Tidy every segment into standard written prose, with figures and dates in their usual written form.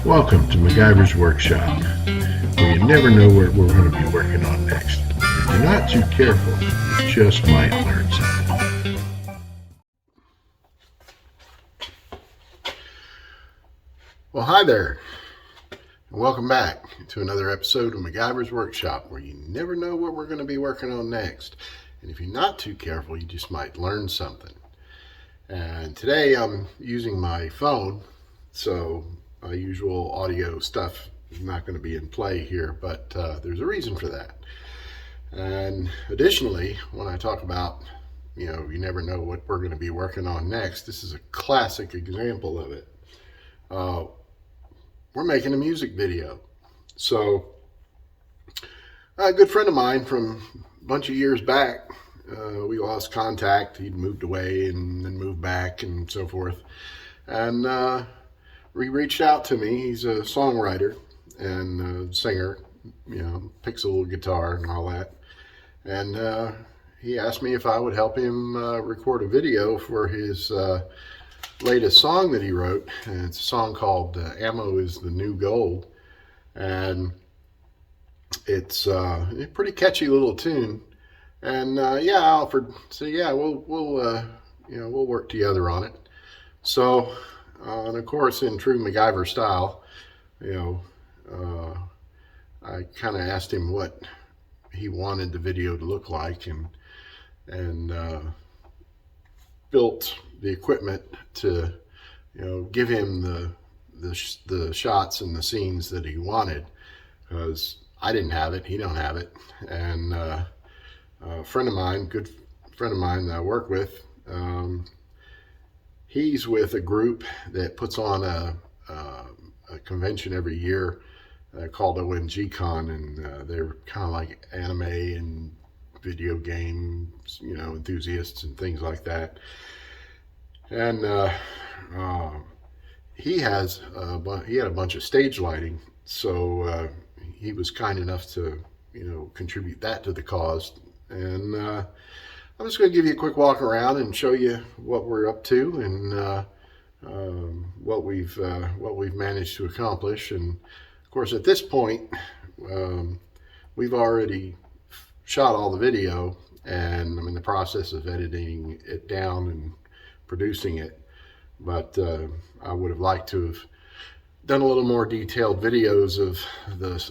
Welcome to MacGyver's Workshop, where you never know what we're going to be working on next. If you're not too careful, you just might learn something. Well, hi there, and welcome back to another episode of MacGyver's Workshop, where you never know what we're going to be working on next. And if you're not too careful, you just might learn something. And today I'm using my phone, so my usual audio stuff is not going to be in play here, but there's a reason for that. And additionally, when I talk about, you never know what we're going to be working on next, this is a classic example of it. We're making a music video. So a good friend of mine from a bunch of years back, we lost contact. He'd moved away and then moved back and so forth. And he reached out to me. He's a songwriter and singer, picks a little guitar and all that. And he asked me if I would help him record a video for his latest song that he wrote. And it's a song called Ammo is the New Gold. And it's a pretty catchy little tune. And I offered, so we'll work together on it. So, and of course, in true MacGyver style, I kind of asked him what he wanted the video to look like, and built the equipment to, give him the shots and the scenes that he wanted, because I didn't have it, he don't have it, and a friend of mine, good friend of mine that I work with, he's with a group that puts on a convention every year called OMG-Con, and they're kind of like anime and video games, enthusiasts and things like that. And he had a bunch of stage lighting, so he was kind enough to contribute that to the cause. And I'm just going to give you a quick walk around and show you what we're up to and what we've managed to accomplish. And of course, at this point, we've already shot all the video, and I'm in the process of editing it down and producing it. But I would have liked to have done a little more detailed videos of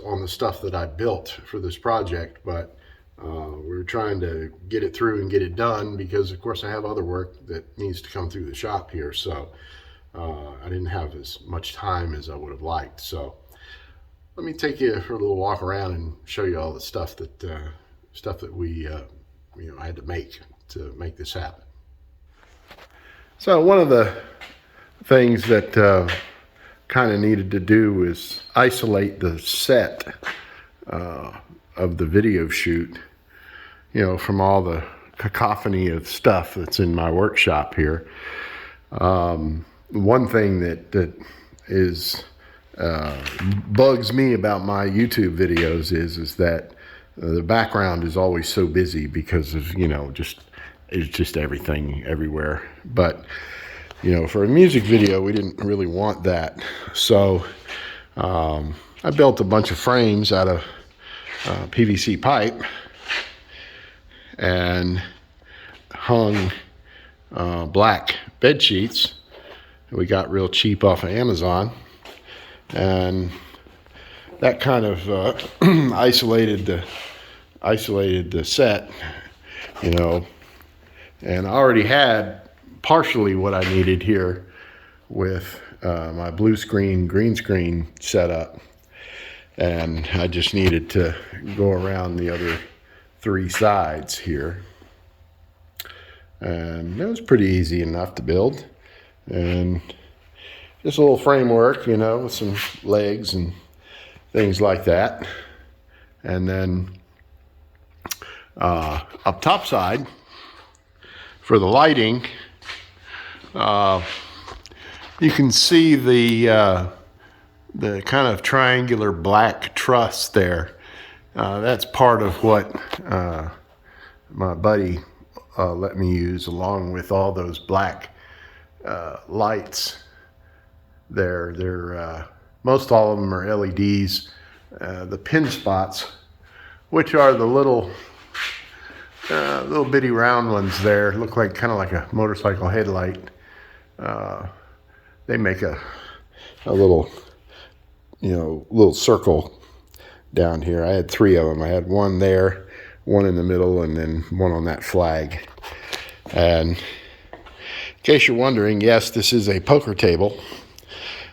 on the stuff that I built for this project, but we're trying to get it through and get it done, because of course I have other work that needs to come through the shop here, so I didn't have as much time as I would have liked. So let me take you for a little walk around and show you all the stuff that we I had to make this happen. So one of the things that kind of needed to do is isolate the set of the video shoot, from all the cacophony of stuff that's in my workshop here. One thing that is bugs me about my YouTube videos is that the background is always so busy because of it's just everything everywhere. But for a music video, we didn't really want that, so I built a bunch of frames out of PVC pipe and hung black bed sheets we got real cheap off of Amazon, and that kind of isolated the set, and I already had partially what I needed here with my blue screen, green screen setup. And I just needed to go around the other three sides here. And it was pretty easy enough to build. And just a little framework, with some legs and things like that. And then up top side, for the lighting, you can see the kind of triangular black truss there. That's part of what my buddy let me use, along with all those black lights there. They're most all of them are LEDs. The pin spots, which are the little bitty round ones there, look like kind of like a motorcycle headlight. They make a little, little circle down here. I had 3 of them. I had one there, one in the middle, and then one on that flag. And in case you're wondering, yes, this is a poker table.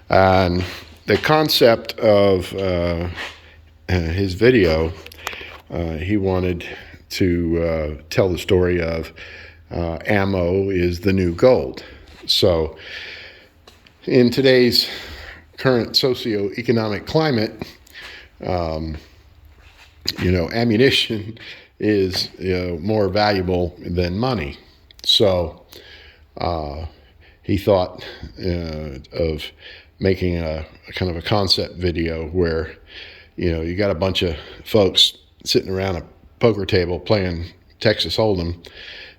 And the concept of his video, he wanted to tell the story of ammo is the new gold. So in today's current socioeconomic climate, ammunition is more valuable than money. So he thought of making a kind of a concept video where you got a bunch of folks sitting around a poker table playing Texas Hold'em,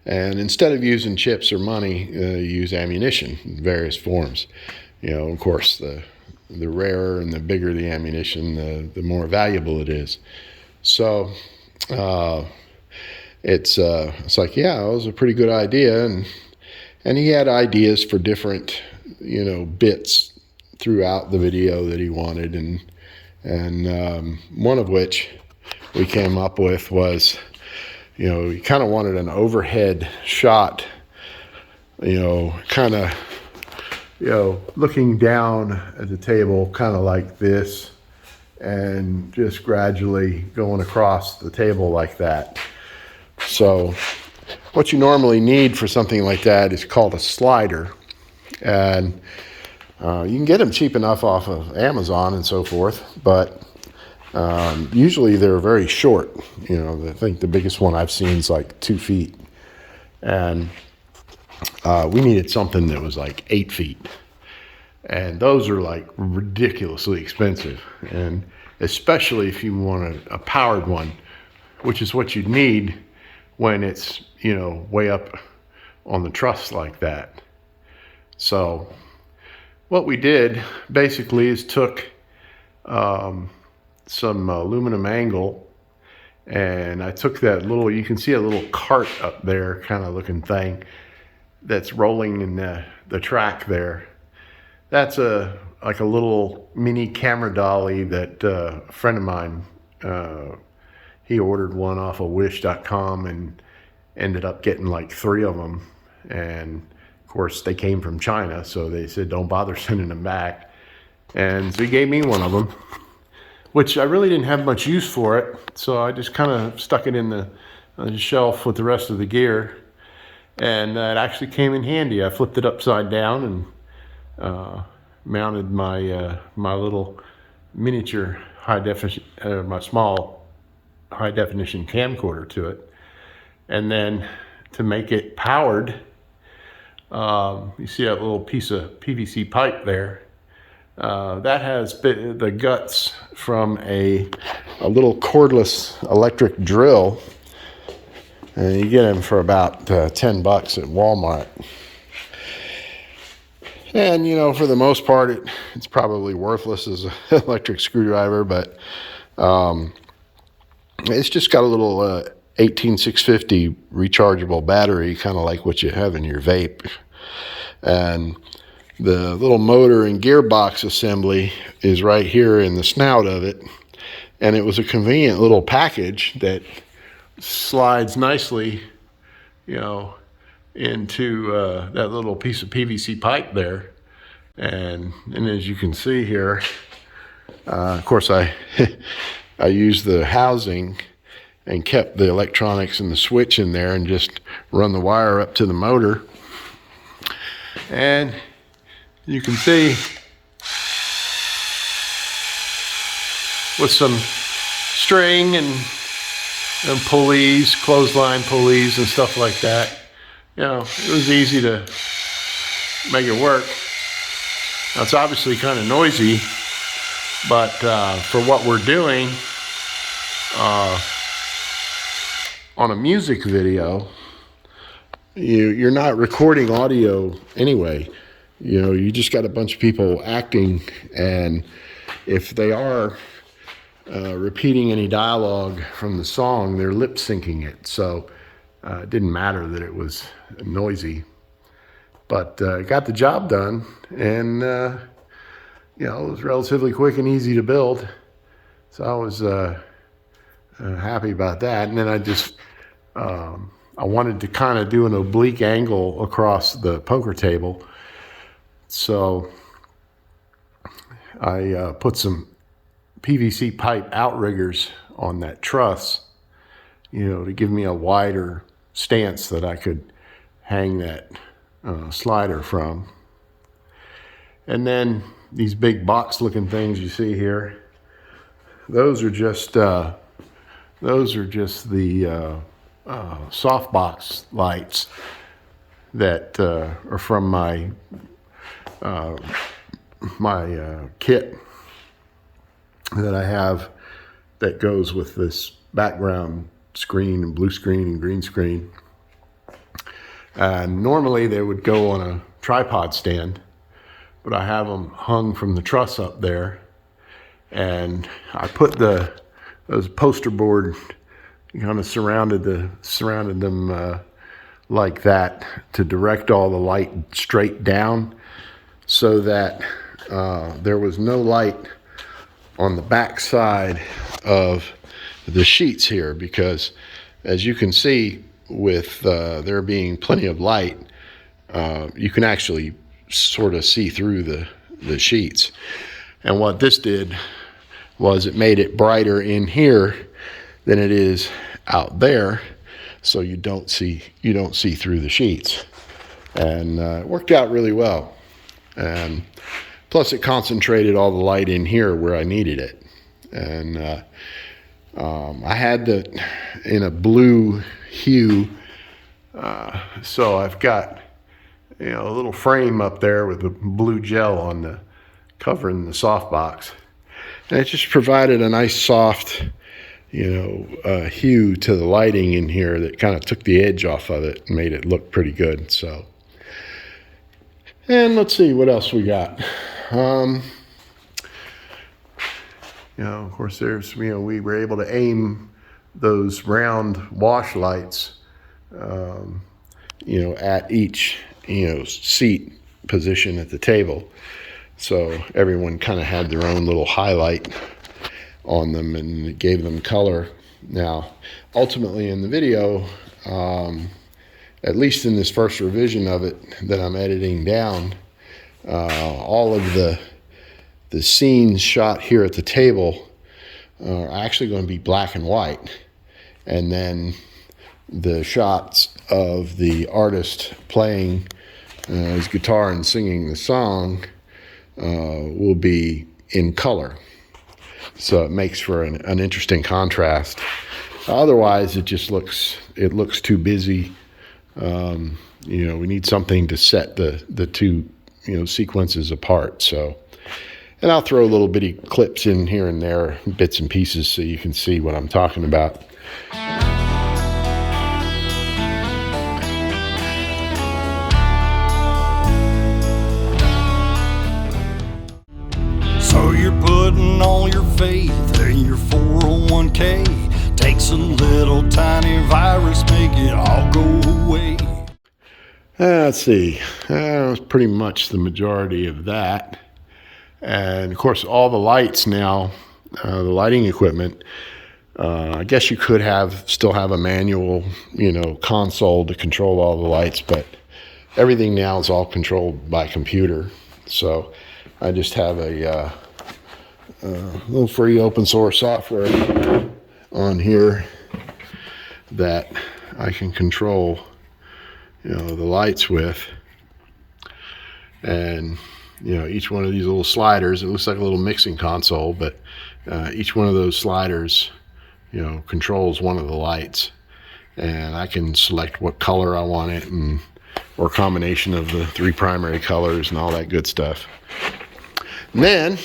and instead of using chips or money, use ammunition in various forms. Of course, the rarer and the bigger the ammunition, the more valuable it is. So it's like, yeah, it was a pretty good idea, and he had ideas for different bits throughout the video that he wanted, and one of which we came up with was, he kind of wanted an overhead shot, kind of, looking down at the table, kind of like this, and just gradually going across the table like that. So what you normally need for something like that is called a slider, and you can get them cheap enough off of Amazon and so forth, but usually they're very short. I think the biggest one I've seen is like 2 feet, and we needed something that was like 8 feet, and those are like ridiculously expensive, and especially if you want a powered one, which is what you'd need when it's way up on the truss like that. So what we did basically is took some aluminum angle, and I took that little, you can see a little cart up there kind of looking thing that's rolling in the track there. That's like a little mini camera dolly that a friend of mine, he ordered one off of wish.com and ended up getting like 3 of them, and of course they came from China, so they said don't bother sending them back, and so he gave me one of them, which I really didn't have much use for it, so I just kind of stuck it in the shelf with the rest of the gear, and it actually came in handy. I flipped it upside down and mounted my my little miniature my small high definition camcorder to it, and then to make it powered, you see that little piece of PVC pipe there. That has the guts from a little cordless electric drill, and you get them for about $10 at Walmart. And for the most part, it's probably worthless as an electric screwdriver, but it's just got a little 18650 rechargeable battery, kind of like what you have in your vape, and the little motor and gearbox assembly is right here in the snout of it, and it was a convenient little package that slides nicely, into that little piece of PVC pipe there, and as you can see here, of course I used the housing and kept the electronics and the switch in there and just run the wire up to the motor, and you can see with some string and pulleys, clothesline pulleys and stuff like that, it was easy to make it work. Now it's obviously kind of noisy, but for what we're doing on a music video, you're not recording audio anyway. You just got a bunch of people acting, and if they are repeating any dialogue from the song, they're lip syncing it. So it didn't matter that it was noisy, but got the job done, and it was relatively quick and easy to build. So I was happy about that. And then I wanted to kind of do an oblique angle across the poker table. So I put some PVC pipe outriggers on that truss, to give me a wider stance that I could hang that slider from. And then these big box looking things you see here, those are just the softbox lights that are from my kit that I have that goes with this background screen and blue screen and green screen. And normally they would go on a tripod stand, but I have them hung from the truss up there, and I put those poster board kind of surrounded them like that to direct all the light straight down, so that there was no light on the back side of the sheets here, because as you can see, with there being plenty of light, you can actually sort of see through the sheets. And what this did was it made it brighter in here than it is out there, so you don't see through the sheets. And it worked out really well. And plus it concentrated all the light in here where I needed it. And I had in a blue hue, so I've got a little frame up there with the blue gel on the covering the softbox, and it just provided a nice soft hue to the lighting in here that kind of took the edge off of it and made it look pretty good. So, and let's see what else we got. Of course, we were able to aim those round wash lights, at each, seat position at the table. So everyone kind of had their own little highlight on them, and it gave them color. Now, ultimately in the video, at least in this first revision of it that I'm editing down, all of the scenes shot here at the table are actually going to be black and white. And then the shots of the artist playing his guitar and singing the song will be in color. So it makes for an interesting contrast. Otherwise, it just looks too busy. We need something to set the two sequences apart. So, and I'll throw little bitty clips in here and there, bits and pieces, so you can see what I'm talking about. So you're putting all your faith in your 401k. Takes a little tiny virus, make it all go away. Let's see. That was pretty much the majority of that. And of course, all the lights now, the lighting equipment, I guess you could still have a manual, console to control all the lights, but everything now is all controlled by computer. So I just have a little free open source software on here that I can control, the lights with. And each one of these little sliders, it looks like a little mixing console, but each one of those sliders, controls one of the lights, and I can select what color I want it, or combination of the three primary colors and all that good stuff. And then,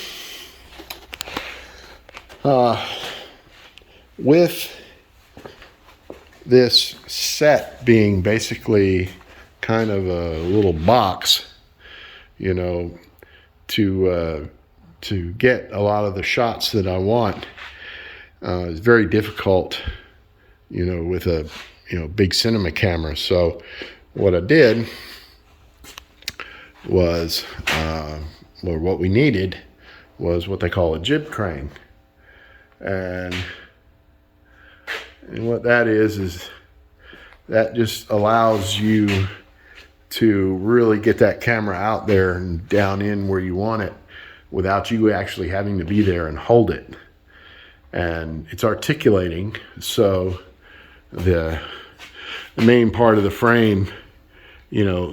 with this set being basically kind of a little box, to to get a lot of the shots that I want is very difficult, with a big cinema camera. So what I did was, or what we needed was what they call a jib crane, and what that is that just allows you to really get that camera out there and down in where you want it without you actually having to be there and hold it. And it's articulating, so the main part of the frame,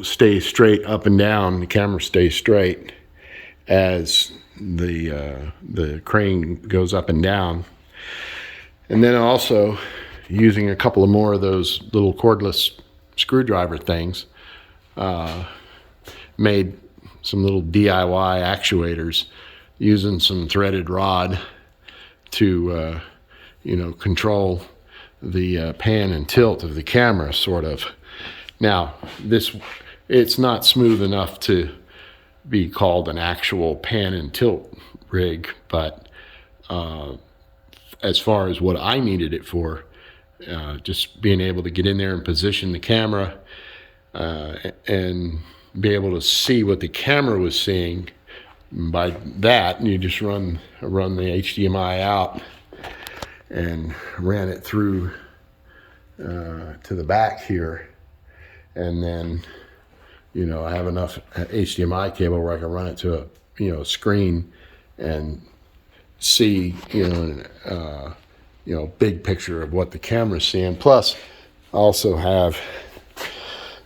stays straight up and down. The camera stays straight as the crane goes up and down. And then also using a couple of more of those little cordless screwdriver things, made some little DIY actuators using some threaded rod to control the pan and tilt of the camera, sort of. Now it's not smooth enough to be called an actual pan and tilt rig, but as far as what I needed it for, just being able to get in there and position the camera and be able to see what the camera was seeing. By that, you just run the HDMI out and ran it through to the back here, and then I have enough HDMI cable where I can run it to a screen and see big picture of what the camera's seeing. Plus I also have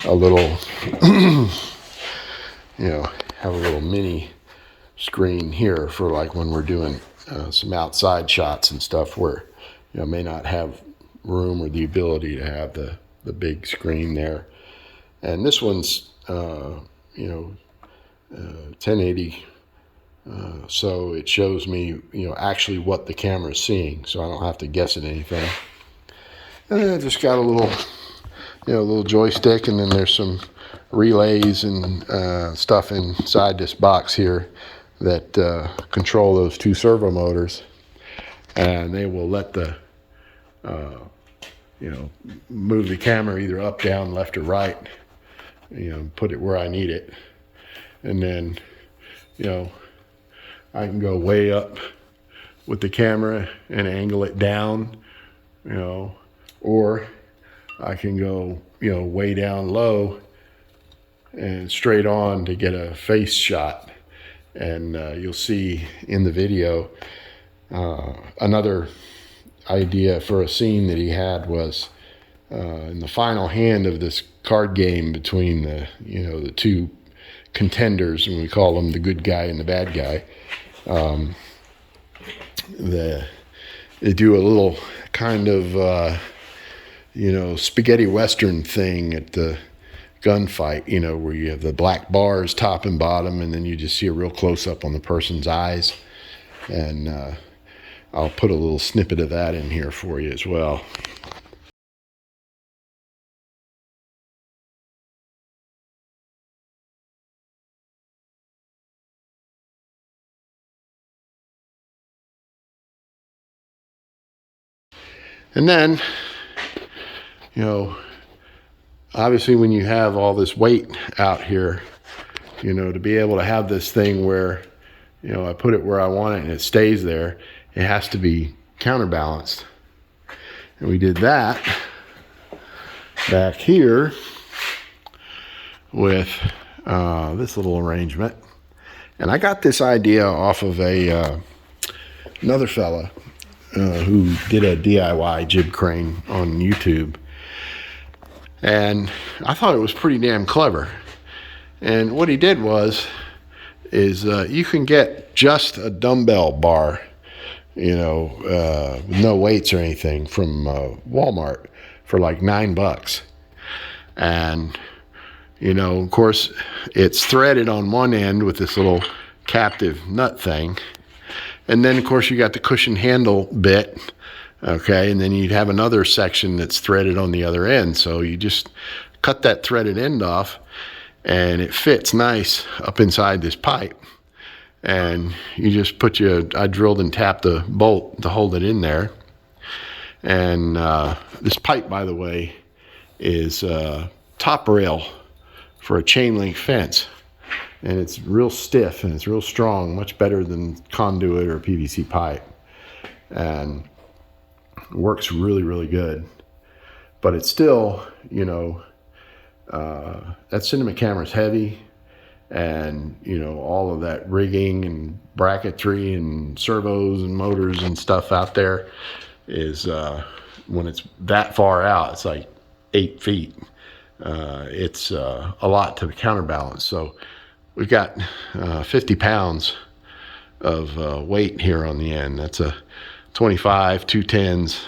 a little have a little mini screen here for like when we're doing some outside shots and stuff where may not have room or the ability to have the big screen there. And this one's 1080, so it shows me actually what the camera is seeing, so I don't have to guess at anything. And then I just got a little little joystick, and then there's some relays and stuff inside this box here that control those two servo motors, and they will let the move the camera either up, down, left, or right, put it where I need it. And then I can go way up with the camera and angle it down, or I can go way down low and straight on to get a face shot. And you'll see in the video another idea for a scene that he had was in the final hand of this card game between the two contenders, and we call them the good guy and the bad guy. They do a little kind of spaghetti western thing at the gunfight, where you have the black bars top and bottom, and then you just see a real close-up on the person's eyes. And I'll put a little snippet of that in here for you as well. And then, obviously when you have all this weight out here, to be able to have this thing where, I put it where I want it and it stays there, it has to be counterbalanced. And we did that back here with this little arrangement. And I got this idea off of another fella who did a DIY jib crane on YouTube. And I thought it was pretty damn clever. And what he did is you can get just a dumbbell bar, with no weights or anything, from Walmart for like $9. And, of course, it's threaded on one end with this little captive nut thing. And then, of course, you got the cushion handle bit, okay? And then you'd have another section that's threaded on the other end. So you just cut that threaded end off, and it fits nice up inside this pipe. and you just I drilled and tapped the bolt to hold it in there. And this pipe, by the way, is top rail for a chain link fence, and it's real stiff and it's real strong, much better than conduit or PVC pipe, and it works really, really good. But it's still, that cinema camera is heavy, and all of that rigging and bracketry and servos and motors and stuff out there is when it's that far out, it's like 8 feet. It's a lot to counterbalance. So we've got 50 pounds of weight here on the end. That's a 25, 2 10s,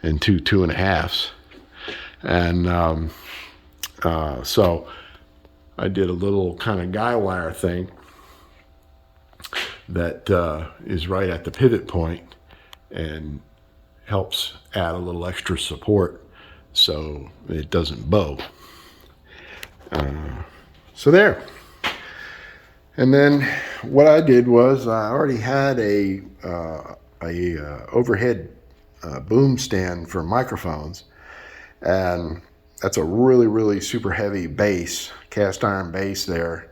and 2 2.5s. And so I did a little kind of guy wire thing that is right at the pivot point and helps add a little extra support so it doesn't bow. So there. And then what I did was I already had a overhead boom stand for microphones, and that's a really, really super heavy base, cast iron base there,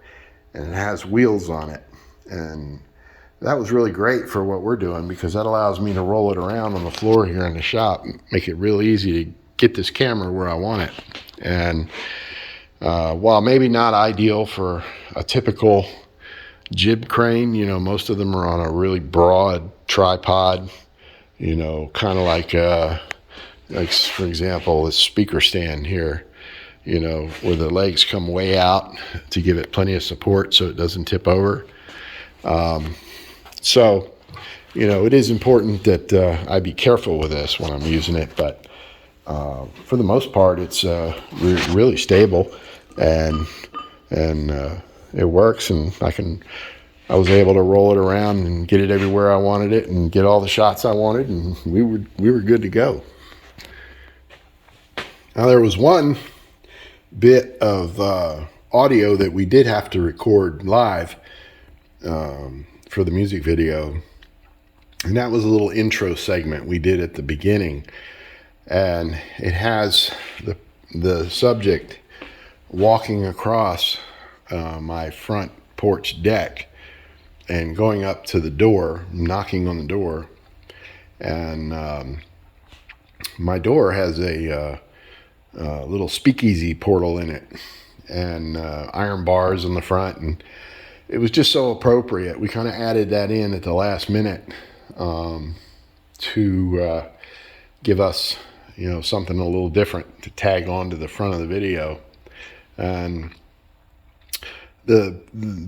and it has wheels on it. And that was really great for what we're doing, because that allows me to roll it around on the floor here in the shop and make it real easy to get this camera where I want it. And while maybe not ideal for a typical Jib Crane, most of them are on a really broad tripod, kind of like for example, this speaker stand here, where the legs come way out to give it plenty of support so it doesn't tip over. So, it is important that I be careful with this when I'm using it, but for the most part, it's really stable, and it works, and I was able to roll it around and get it everywhere I wanted it and get all the shots I wanted, and we were good to go. Now, there was one bit of audio that we did have to record live for the music video, and that was a little intro segment we did at the beginning, and it has the subject walking across my front porch deck and going up to the door, knocking on the door, and my door has a little speakeasy portal in it, and iron bars on the front, and it was just so appropriate. We kind of added that in at the last minute to give us, something a little different to tag on to the front of the video. And the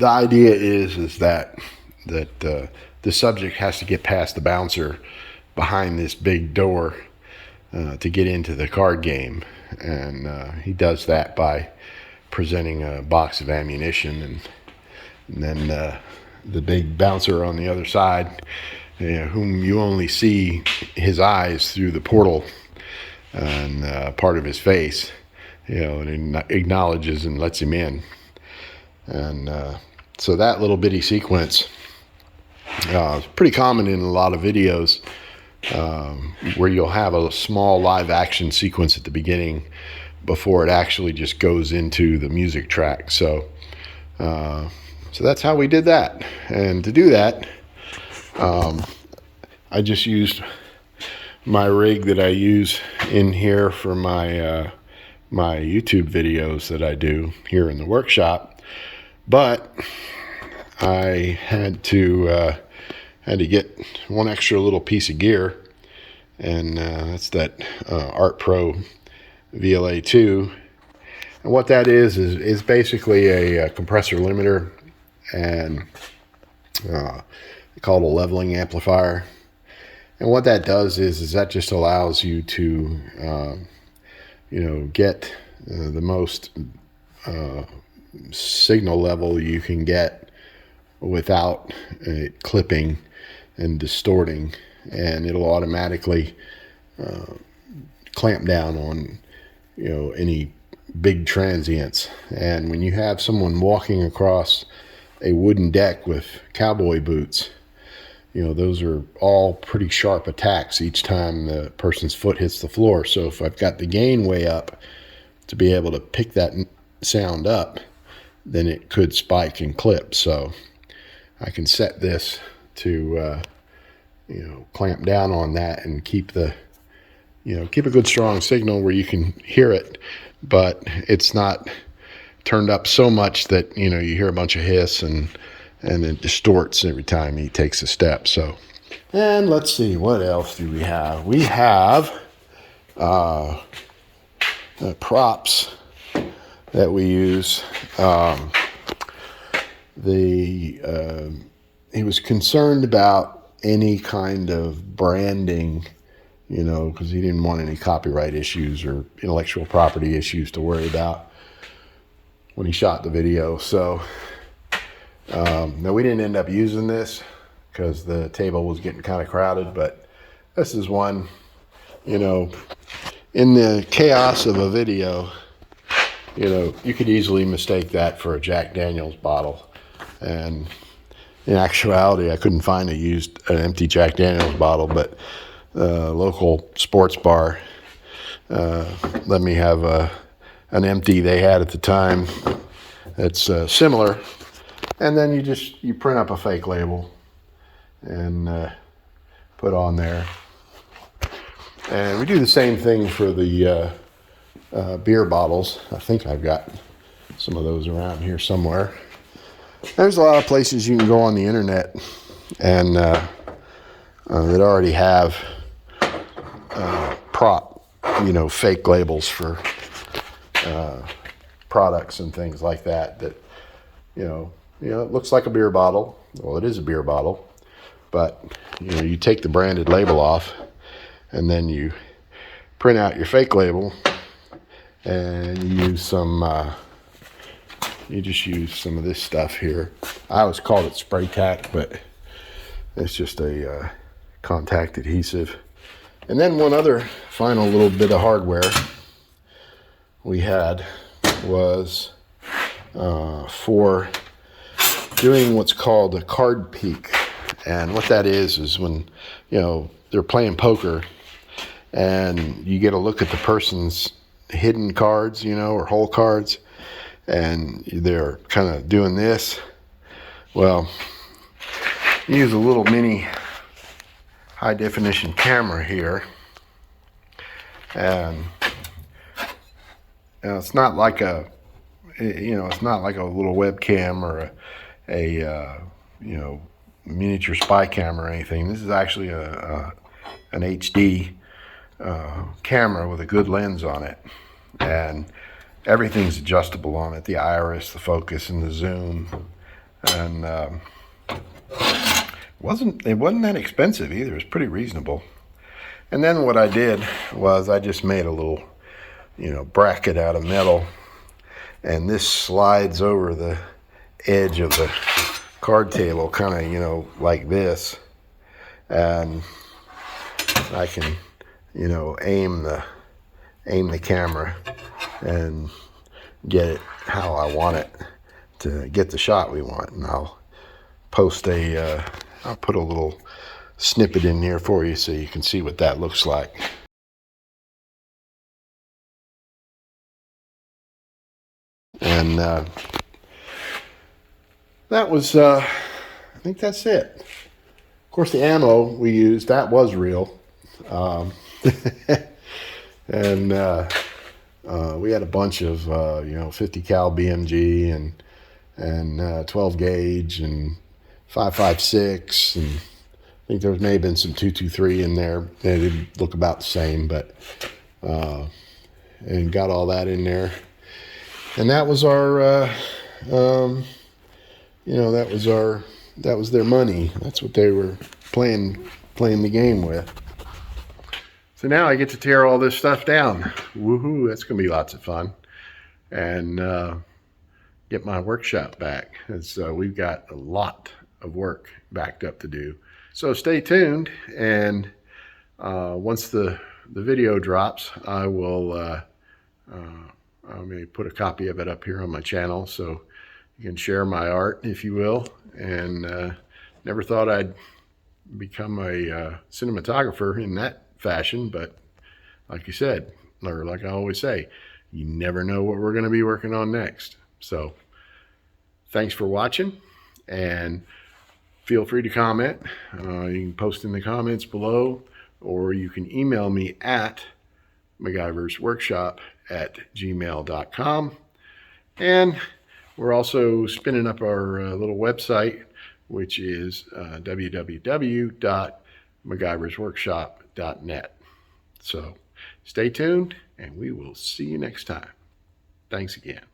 idea is that the subject has to get past the bouncer behind this big door to get into the card game, and he does that by presenting a box of ammunition, and then the big bouncer on the other side, whom you only see his eyes through the portal and part of his face, and acknowledges and lets him in. And so that little bitty sequence is pretty common in a lot of videos, where you'll have a small live action sequence at the beginning before it actually just goes into the music track. So that's how we did that. And to do that, I just used my rig that I use in here for my my YouTube videos that I do here in the workshop, but I had to get one extra little piece of gear, and that's that Art Pro VLA2. And what that is basically a compressor limiter, and called a leveling amplifier. And what that does is that just allows you to get the most signal level you can get without it clipping and distorting, and it'll automatically clamp down on any big transients. And when you have someone walking across a wooden deck with cowboy boots, you know, those are all pretty sharp attacks each time the person's foot hits the floor. So if I've got the gain way up to be able to pick that sound up, then it could spike and clip. So I can set this to, you know, clamp down on that and keep the, you know, keep a good strong signal where you can hear it, but it's not turned up so much that, you know, you hear a bunch of hiss and it distorts every time he takes a step. So, and let's see, what else do we have? We have props that we use. He was concerned about any kind of branding, you know, because he didn't want any copyright issues or intellectual property issues to worry about when he shot the video. So now we didn't end up using this because the table was getting kind of crowded, but this is one, you know, in the chaos of a video, you know, you could easily mistake that for a Jack Daniel's bottle. And in actuality, I couldn't find an empty Jack Daniel's bottle, but local sports bar let me have an empty they had at the time that's similar. And then you print up a fake label and put on there. And we do the same thing for the beer bottles. I think I've got some of those around here somewhere. There's a lot of places you can go on the internet and that already have prop, you know, fake labels for products and things like that. That you know, it looks like a beer bottle. Well, it is a beer bottle, but you know, you take the branded label off, and then you print out your fake label, and you use some. You just use some of this stuff here. I always called it spray tack, but it's just a contact adhesive. And then one other final little bit of hardware we had was for doing what's called a card peek. And what that is when, you know, they're playing poker and you get a look at the person's hidden cards, you know, or hole cards, and they're kind of doing this. Well, you use a little mini high definition camera here, and it's not like a, you know, it's not like a little webcam or a you know, miniature spy camera or anything. This is actually an HD camera with a good lens on it, and everything's adjustable on it. The iris, the focus, and the zoom. And it wasn't that expensive either. It was pretty reasonable. And then what I did was I just made a little, you know, bracket out of metal, and this slides over the edge of the card table, kind of, you know, like this. And I can, you know, aim the camera and get it how I want it to get the shot we want. And I'll post I'll put a little snippet in here for you so you can see what that looks like. And that was, I think that's it. Of course, the ammo we used, that was real. And we had a bunch of, you know, 50 cal BMG and 12 gauge and 5.56, and I think there may have been some 223 in there. They didn't look about the same, but and got all that in there. And that was our, you know, that was their money. That's what they were playing the game with. So now I get to tear all this stuff down. Woohoo, that's gonna be lots of fun. And get my workshop back. As we've got a lot of work backed up to do. So stay tuned, and once the video drops, I will I may put a copy of it up here on my channel so You can share my art, if you will. And never thought I'd become a cinematographer in that fashion, but like you said, or like I always say, you never know what we're going to be working on next. So thanks for watching, and feel free to comment. You can post in the comments below, or you can email me at MacGyversWorkshop@gmail.com. And we're also spinning up our little website, which is www.MacGyversWorkshop.net. So stay tuned, and we will see you next time. Thanks again.